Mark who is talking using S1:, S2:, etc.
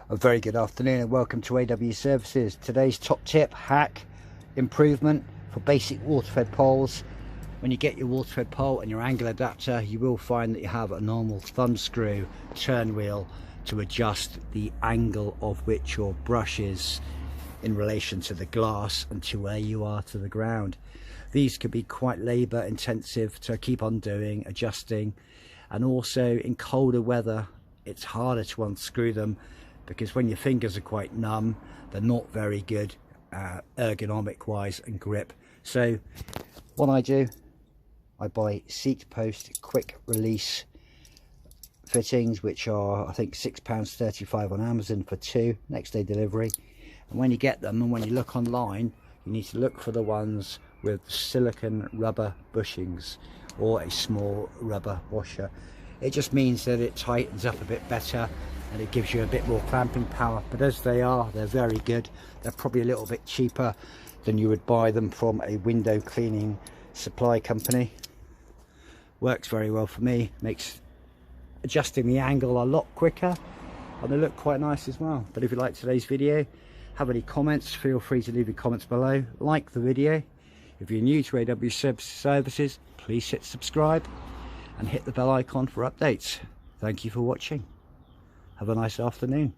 S1: A very good afternoon and welcome to AW Services. Today's top tip, hack, improvement for basic water-fed poles. When you get your water-fed pole and your angle adapter, you will find that you have a normal thumb screw turn wheel to adjust the angle of which your brush is in relation to the glass and to where you are to the ground. These could be quite labour intensive to keep on doing, adjusting, and also in colder weather it's harder to unscrew them because when your fingers are quite numb, they're not very good ergonomic wise and grip. So what I do, I buy seat post quick release fittings, which are I think £6.35 on Amazon for 2, next day delivery. And when you get them and when you look online, you need to look for the ones with silicone rubber bushings or a small rubber washer. It just means that it tightens up a bit better and it gives you a bit more clamping power. But as they are, they're very good. They're probably a little bit cheaper than you would buy them from a window cleaning supply company. Works very well for me, makes adjusting the angle a lot quicker, and they look quite nice as well. But if you like today's video, have any comments, feel free to leave your comments below. Like the video. If you're new to AW Services, please hit subscribe and hit the bell icon for updates. Thank you for watching. Have a nice afternoon.